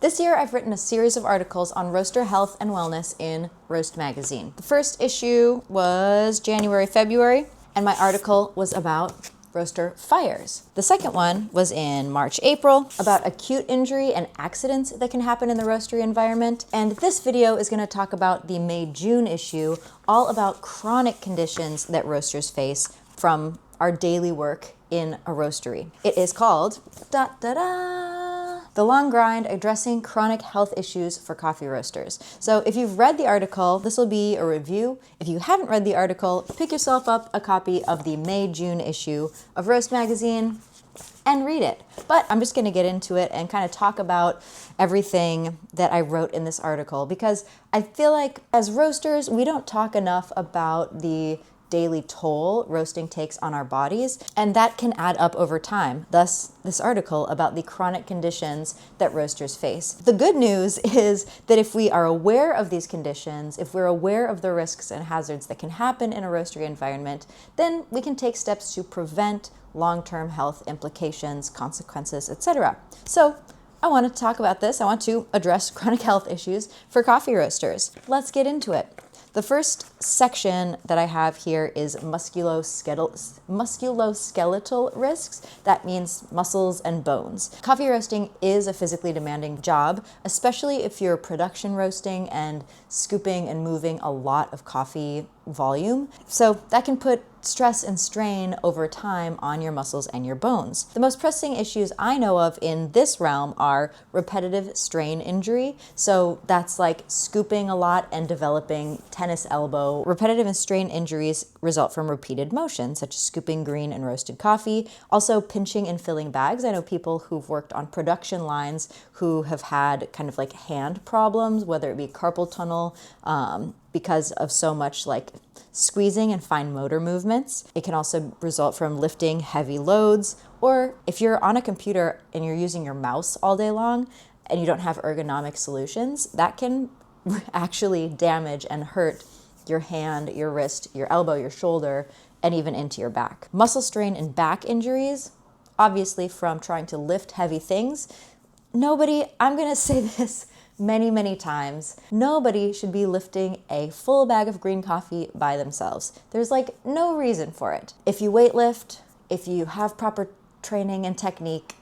This year, I've written a series of articles on roaster health and wellness in Roast magazine. The first issue was January, February, and my article was about roaster fires. The second one was in March, April, about acute injury and accidents that can happen in the roastery environment. And this video is going to talk about the May, June issue, all about chronic conditions that roasters face from our daily work in a roastery. It is called The Long Grind, Addressing Chronic Health Issues for Coffee Roasters. So if you've read the article, this will be a review. If you haven't read the article, pick yourself up a copy of the May, June issue of Roast magazine and read it. But I'm just gonna get into it and kind of talk about everything that I wrote in this article, because I feel like as roasters, we don't talk enough about the daily toll roasting takes on our bodies, and that can add up over time. Thus, this article about the chronic conditions that roasters face. The good news is that if we are aware of these conditions, if we're aware of the risks and hazards that can happen in a roastery environment, then we can take steps to prevent long-term health implications, consequences, etc. So, I want to talk about this. I want to address chronic health issues for coffee roasters. Let's get into it. The first section that I have here is musculoskeletal risks. That means muscles and bones. Coffee roasting is a physically demanding job, especially if you're production roasting and scooping and moving a lot of coffee volume. So that can put stress and strain over time on your muscles and your bones. The most pressing issues I know of in this realm are repetitive strain injury. So that's like scooping a lot and developing tennis elbow. Repetitive and strain injuries result from repeated motion, such as scooping green and roasted coffee. Also pinching and filling bags. I know people who've worked on production lines who have had kind of like hand problems, whether it be carpal tunnel, because of so much like squeezing and fine motor movements. It can also result from lifting heavy loads, or if you're on a computer and you're using your mouse all day long and you don't have ergonomic solutions, that can actually damage and hurt your hand, your wrist, your elbow, your shoulder, and even into your back. Muscle strain and back injuries, obviously from trying to lift heavy things. I'm gonna say this many times, nobody should be lifting a full bag of green coffee by themselves. There's like no reason for it. If you weightlift, if you have proper training and technique,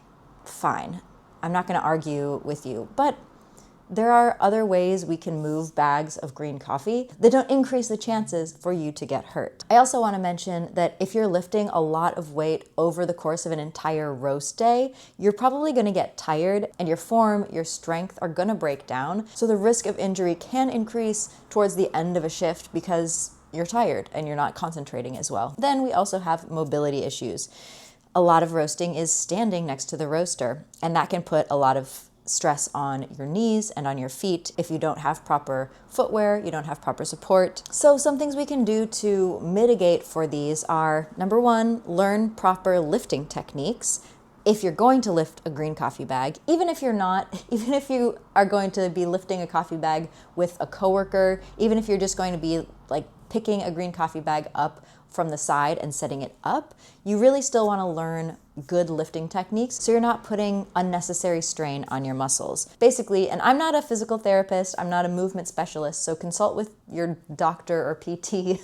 fine. I'm not gonna argue with you, but there are other ways we can move bags of green coffee that don't increase the chances for you to get hurt. I also want to mention that if you're lifting a lot of weight over the course of an entire roast day, you're probably going to get tired and your form, your strength are going to break down. So the risk of injury can increase towards the end of a shift because you're tired and you're not concentrating as well. Then we also have mobility issues. A lot of roasting is standing next to the roaster, and that can put a lot of stress on your knees and on your feet if you don't have proper footwear, you don't have proper support. So some things we can do to mitigate for these are, number one, learn proper lifting techniques. If you're going to lift a green coffee bag, even if you're not, even if you are going to be lifting a coffee bag with a coworker, even if you're just going to be like picking a green coffee bag up from the side and setting it up, you really still want to learn good lifting techniques so you're not putting unnecessary strain on your muscles. Basically, and I'm not a physical therapist, I'm not a movement specialist, so consult with your doctor or PT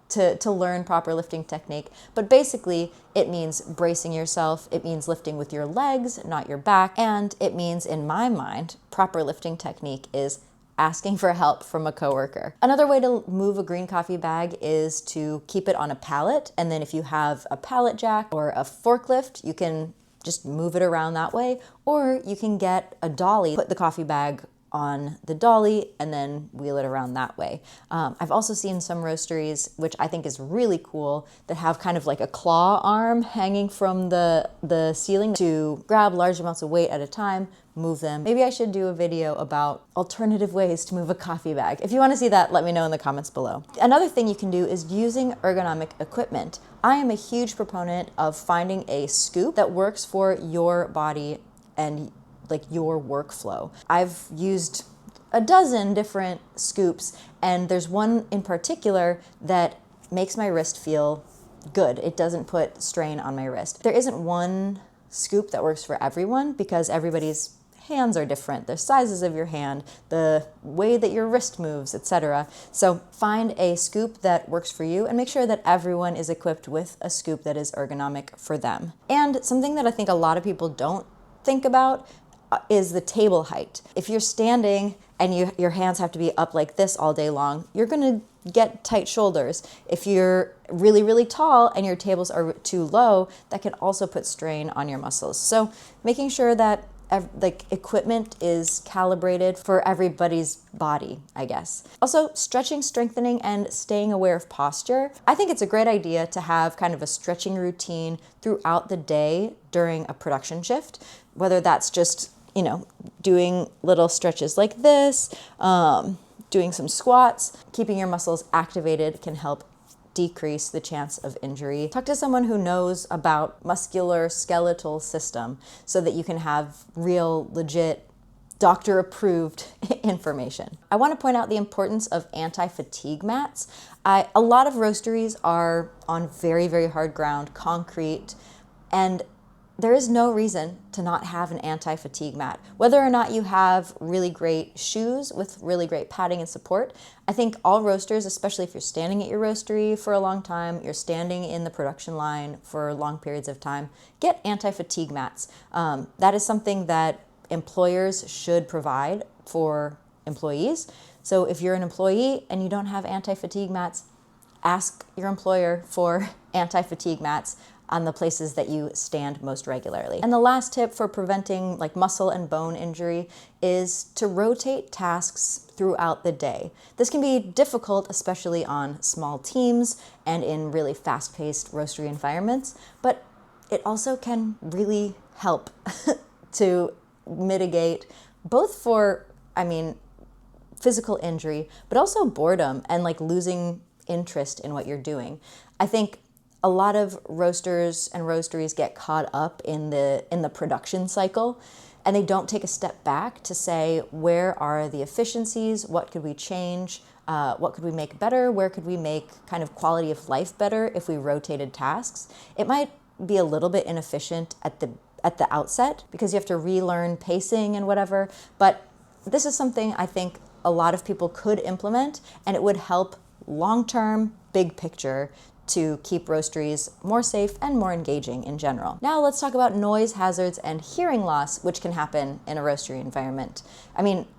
to learn proper lifting technique. But basically, it means bracing yourself, it means lifting with your legs, not your back, and it means, in my mind, proper lifting technique is asking for help from a coworker. Another way to move a green coffee bag is to keep it on a pallet, and then if you have a pallet jack or a forklift, you can just move it around that way, or you can get a dolly, put the coffee bag on the dolly and then wheel it around that way. I've also seen some roasteries, which I think is really cool, that have kind of like a claw arm hanging from the ceiling to grab large amounts of weight at a time, move them. Maybe I should do a video about alternative ways to move a coffee bag. If you want to see that, let me know in the comments below. Another thing you can do is using ergonomic equipment. I am a huge proponent of finding a scoop that works for your body and like your workflow. I've used a dozen different scoops, and there's one in particular that makes my wrist feel good. It doesn't put strain on my wrist. There isn't one scoop that works for everyone because everybody's hands are different, the sizes of your hand, the way that your wrist moves, etc. So find a scoop that works for you and make sure that everyone is equipped with a scoop that is ergonomic for them. And something that I think a lot of people don't think about is the table height. If you're standing and your hands have to be up like this all day long, you're gonna get tight shoulders. If you're really, really tall and your tables are too low, that can also put strain on your muscles. So making sure that equipment is calibrated for everybody's body, I guess. Also, stretching, strengthening, and staying aware of posture. I think it's a great idea to have kind of a stretching routine throughout the day during a production shift, whether that's just, doing little stretches like this, doing some squats. Keeping your muscles activated can help decrease the chance of injury. Talk to someone who knows about musculoskeletal system so that you can have real, legit, doctor-approved information. I want to point out the importance of anti-fatigue mats. A lot of roasteries are on very, very hard ground, concrete, and there is no reason to not have an anti-fatigue mat. Whether or not you have really great shoes with really great padding and support, I think all roasters, especially if you're standing at your roastery for a long time, you're standing in the production line for long periods of time, get anti-fatigue mats. That is something that employers should provide for employees. So if you're an employee and you don't have anti-fatigue mats, ask your employer for anti-fatigue mats on the places that you stand most regularly. And the last tip for preventing muscle and bone injury is to rotate tasks throughout the day. This can be difficult, especially on small teams and in really fast-paced roastery environments, but it also can really help to mitigate both for, physical injury, but also boredom and losing interest in what you're doing. I think a lot of roasters and roasteries get caught up in the production cycle, and they don't take a step back to say, where are the efficiencies? What could we change? What could we make better? Where could we make kind of quality of life better if we rotated tasks? It might be a little bit inefficient at the outset because you have to relearn pacing and whatever, but this is something I think a lot of people could implement, and it would help long-term, big picture, to keep roasteries more safe and more engaging in general. Now let's talk about noise hazards and hearing loss, which can happen in a roastery environment.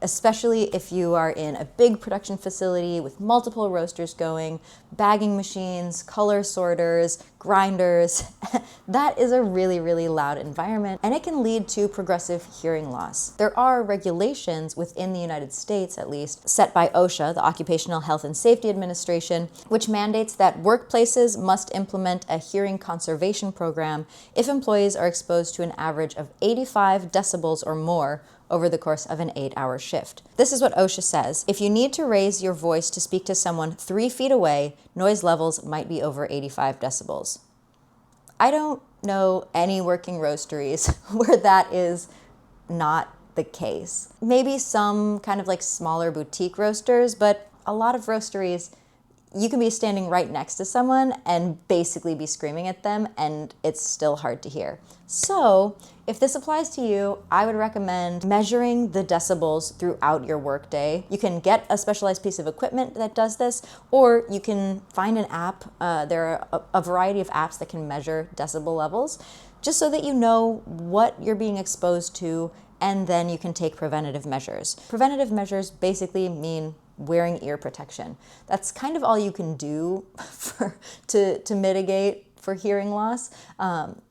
Especially if you are in a big production facility with multiple roasters going, bagging machines, color sorters, grinders. That is a really, really loud environment, and it can lead to progressive hearing loss. There are regulations within the United States, at least, set by OSHA, the Occupational Health and Safety Administration, which mandates that workplaces must implement a hearing conservation program if employees are exposed to an average of 85 decibels or more over the course of an 8-hour shift. This is what OSHA says. If you need to raise your voice to speak to someone 3 feet away, noise levels might be over 85 decibels. I don't know any working roasteries where that is not the case. Maybe some kind of smaller boutique roasters, but a lot of roasteries, you can be standing right next to someone and basically be screaming at them, and it's still hard to hear. So if this applies to you, I would recommend measuring the decibels throughout your workday. You can get a specialized piece of equipment that does this, or you can find an app. There are a variety of apps that can measure decibel levels, just so that you know what you're being exposed to, and then you can take preventative measures. Preventative measures basically mean wearing ear protection. That's kind of all you can do to mitigate for hearing loss.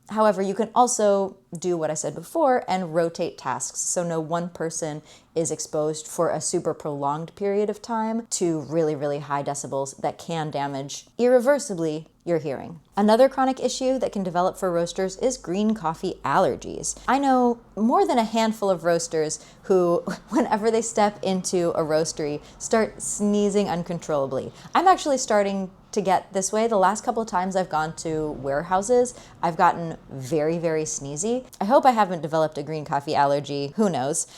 However, you can also do what I said before and rotate tasks, so no one person is exposed for a super prolonged period of time to really, really high decibels that can damage irreversibly your hearing. Another chronic issue that can develop for roasters is green coffee allergies. I know more than a handful of roasters who, whenever they step into a roastery, start sneezing uncontrollably. I'm actually starting to get this way. The last couple of times I've gone to warehouses, I've gotten very, very sneezy. I hope I haven't developed a green coffee allergy, who knows?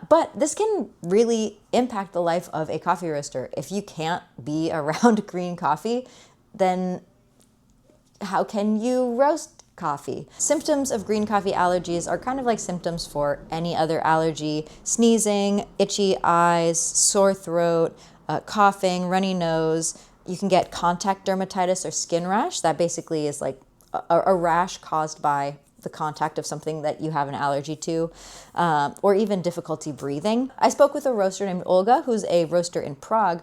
But this can really impact the life of a coffee roaster. If you can't be around green coffee, then how can you roast coffee. Symptoms of green coffee allergies are kind of like symptoms for any other allergy: sneezing, itchy eyes, sore throat, coughing, runny nose. You can get contact dermatitis or skin rash. That basically is like a rash caused by the contact of something that you have an allergy to, or even difficulty breathing. I spoke with a roaster named Olga, who's a roaster in Prague,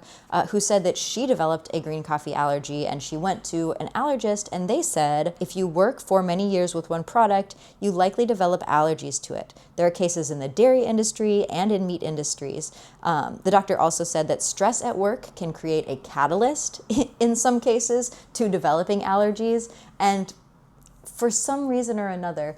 who said that she developed a green coffee allergy, and she went to an allergist, and they said if you work for many years with one product, you likely develop allergies to it. There are cases in the dairy industry and in meat industries. The doctor also said that stress at work can create a catalyst in some cases to developing allergies, and for some reason or another,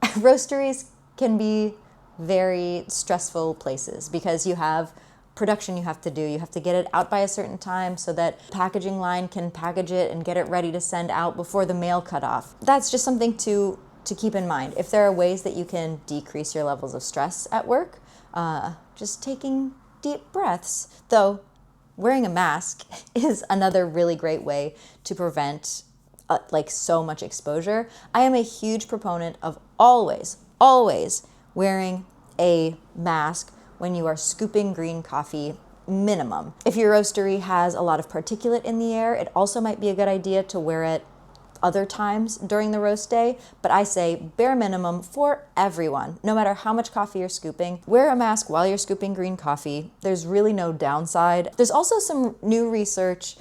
roasteries can be very stressful places because you have production you have to do. You have to get it out by a certain time so that packaging line can package it and get it ready to send out before the mail cutoff. That's just something to keep in mind. If there are ways that you can decrease your levels of stress at work, just taking deep breaths. Though wearing a mask is another really great way to prevent like so much exposure. I am a huge proponent of always wearing a mask when you are scooping green coffee, minimum. If your roastery has a lot of particulate in the air, it also might be a good idea to wear it other times during the roast day, but I say bare minimum for everyone. No matter how much coffee you're scooping, wear a mask while you're scooping green coffee. There's really no downside. There's also some new research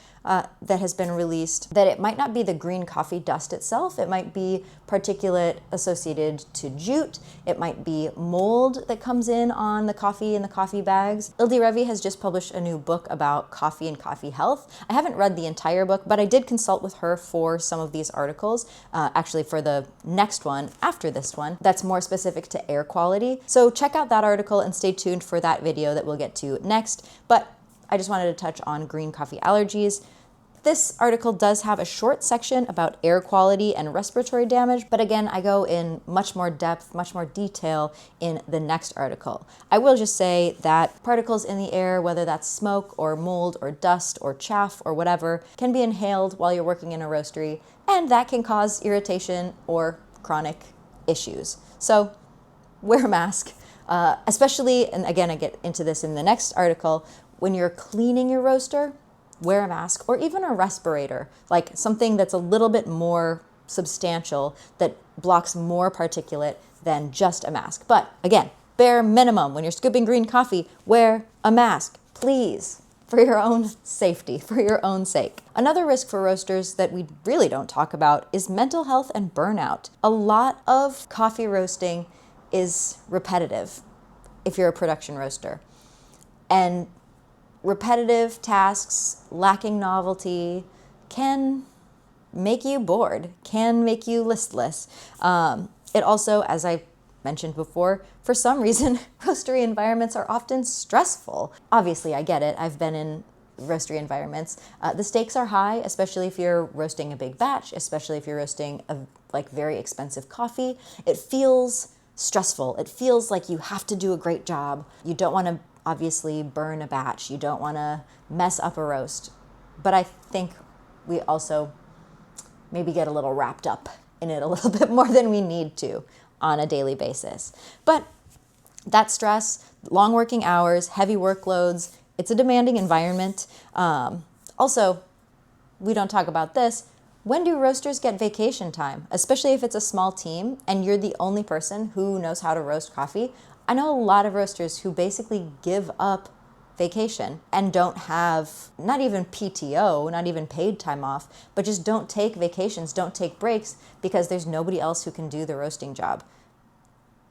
that has been released that it might not be the green coffee dust itself. It might be particulate associated to jute. It might be mold that comes in on the coffee and the coffee bags. Ildi Revi has just published a new book about coffee and coffee health. I haven't read the entire book, but I did consult with her for some of these articles, actually for the next one after this one, that's more specific to air quality. So check out that article and stay tuned for that video that we'll get to next. But I just wanted to touch on green coffee allergies. This article does have a short section about air quality and respiratory damage, but again, I go in much more depth, much more detail in the next article. I will just say that particles in the air, whether that's smoke or mold or dust or chaff or whatever, can be inhaled while you're working in a roastery, and that can cause irritation or chronic issues. So wear a mask, especially, and again, I get into this in the next article, when you're cleaning your roaster, wear a mask or even a respirator, like something that's a little bit more substantial that blocks more particulate than just a mask. But again, bare minimum, when you're scooping green coffee, wear a mask, please, for your own safety, for your own sake. Another risk for roasters that we really don't talk about is mental health and burnout. A lot of coffee roasting is repetitive if you're a production roaster. And repetitive tasks, lacking novelty, can make you bored, can make you listless. It also, as I mentioned before, for some reason, roastery environments are often stressful. Obviously, I get it. I've been in roastery environments. The stakes are high, especially if you're roasting a big batch, especially if you're roasting a very expensive coffee. It feels stressful. It feels like you have to do a great job. You don't want to obviously burn a batch. You don't want to mess up a roast. But I think we also maybe get a little wrapped up in it a little bit more than we need to on a daily basis. But that stress, long working hours, heavy workloads, it's a demanding environment. Also, we don't talk about this. When do roasters get vacation time? Especially if it's a small team and you're the only person who knows how to roast coffee. I know a lot of roasters who basically give up vacation and don't have, not even PTO, not even paid time off, but just don't take vacations, don't take breaks because there's nobody else who can do the roasting job.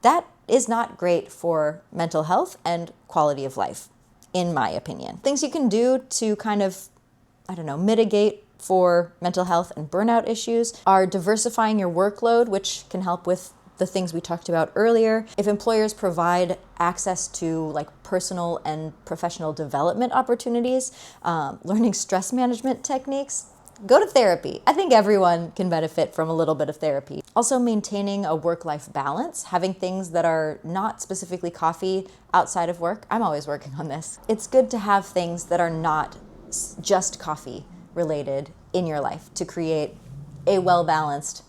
That is not great for mental health and quality of life, in my opinion. Things you can do to kind of, mitigate for mental health and burnout issues are diversifying your workload, which can help with the things we talked about earlier. If employers provide access to personal and professional development opportunities, learning stress management techniques, go to therapy. I think everyone can benefit from a little bit of therapy. Also maintaining a work-life balance, having things that are not specifically coffee outside of work. I'm always working on this. It's good to have things that are not just coffee related in your life to create a well-balanced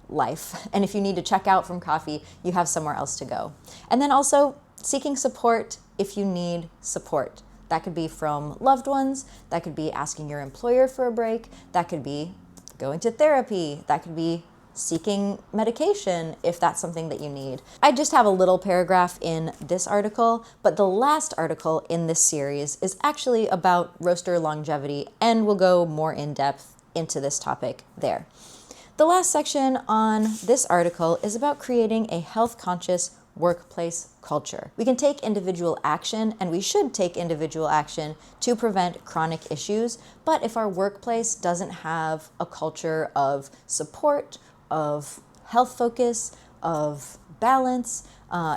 life. And if you need to check out from coffee, you have somewhere else to go. And then also seeking support if you need support. That could be from loved ones, that could be asking your employer for a break, that could be going to therapy, that could be seeking medication if that's something that you need. I just have a little paragraph in this article, but the last article in this series is actually about roaster longevity, and we'll go more in depth into this topic there. The last section on this article is about creating a health-conscious workplace culture. We can take individual action, and we should take individual action to prevent chronic issues, but if our workplace doesn't have a culture of support, of health focus, of balance,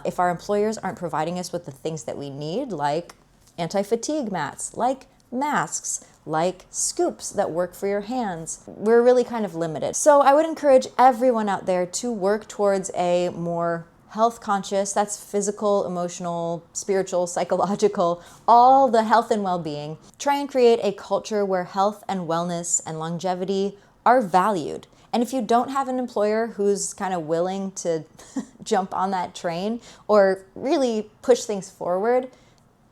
if our employers aren't providing us with the things that we need, like anti-fatigue mats, like masks, like scoops that work for your hands, we're really kind of limited. So I would encourage everyone out there to work towards a more health conscious, that's physical, emotional, spiritual, psychological, all the health and well-being. Try and create a culture where health and wellness and longevity are valued. And if you don't have an employer who's kind of willing to jump on that train or really push things forward,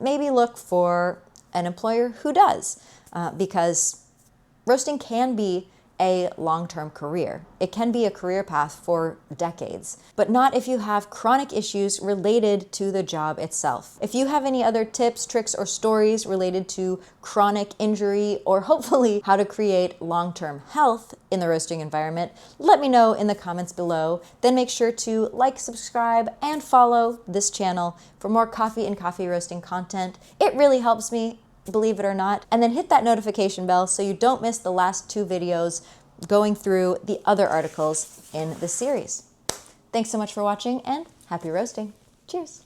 maybe look for an employer who does, because roasting can be a long-term career. It can be a career path for decades, but not if you have chronic issues related to the job itself. If you have any other tips, tricks, or stories related to chronic injury, or hopefully how to create long-term health in the roasting environment, let me know in the comments below. Then make sure to like, subscribe, and follow this channel for more coffee and coffee roasting content. It really helps me, believe it or not. And then hit that notification bell so you don't miss the last 2 videos going through the other articles in the series. Thanks so much for watching, and happy roasting. Cheers.